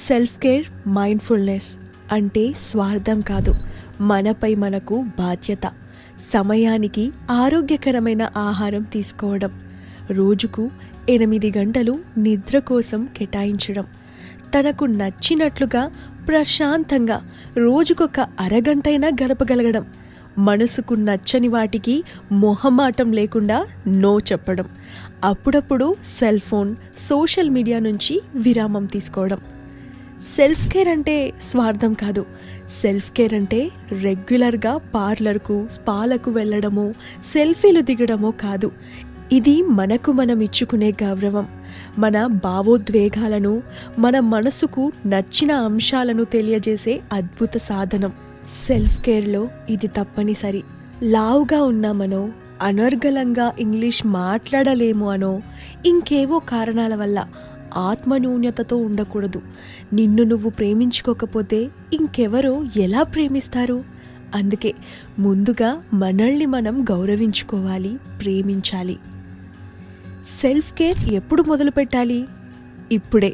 Self care, mindfulness అంటే స్వార్థం కాదు, మనపై మనకు బాధ్యత. సమయానికి ఆరోగ్యకరమైన ఆహారం తీసుకోవడం, రోజుకు 8 గంటలు నిద్ర కోసం కేటాయించడం, తనకు నచ్చినట్లుగా ప్రశాంతంగా రోజుకొక అరగంటైనా గడపగలగడం, మనసుకు నచ్చని వాటికి మొహమాటం లేకుండా నో చెప్పడం, అప్పుడప్పుడు సెల్ ఫోన్, సోషల్ మీడియా నుంచి విరామం తీసుకోవడం. సెల్ఫ్ కేర్ అంటే స్వార్థం కాదు. సెల్ఫ్ కేర్ అంటే రెగ్యులర్గా పార్లర్కు, స్పాలకు వెళ్ళడమో, సెల్ఫీలు దిగడమో కాదు. ఇది మనకు మనం ఇచ్చుకునే గౌరవం, మన భావోద్వేగాలను, మన మనసుకు నచ్చిన అంశాలను తెలియజేసే అద్భుత సాధనం. సెల్ఫ్ కేర్లో ఇది తప్పనిసరి. లావుగా ఉన్నామనో, అనర్గళంగా ఇంగ్లీష్ మాట్లాడలేము అనో, ఇంకేవో కారణాల వల్ల ఆత్మన్యూన్యతతో ఉండకూడదు. నిన్ను నువ్వు ప్రేమించుకోకపోతే ఇంకెవరో ఎలా ప్రేమిస్తారు? అందుకే ముందుగా మనల్ని మనం గౌరవించుకోవాలి, ప్రేమించాలి. సెల్ఫ్ కేర్ ఎప్పుడు మొదలు పెట్టాలి? ఇప్పుడే.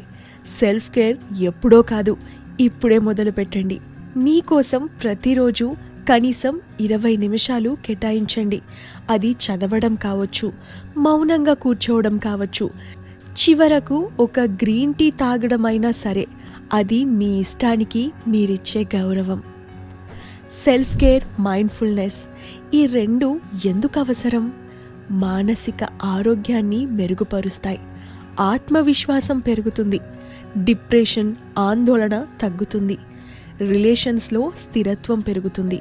సెల్ఫ్ కేర్ ఎప్పుడో కాదు, ఇప్పుడే మొదలు పెట్టండి. మీకోసం ప్రతిరోజు కనీసం 20 నిమిషాలు కేటాయించండి. అది చదవడం కావచ్చు, మౌనంగా కూర్చోవడం కావచ్చు, చివరకు ఒక గ్రీన్ టీ తాగడమైనా సరే. అది మీ ఇష్టానికి మీరిచ్చే గౌరవం. సెల్ఫ్ కేర్, మైండ్ఫుల్నెస్ ఈ రెండు ఎందుకు అవసరం? మానసిక ఆరోగ్యాన్ని మెరుగుపరుస్తాయి, ఆత్మవిశ్వాసం పెరుగుతుంది, డిప్రెషన్, ఆందోళన తగ్గుతుంది, రిలేషన్స్లో స్థిరత్వం పెరుగుతుంది.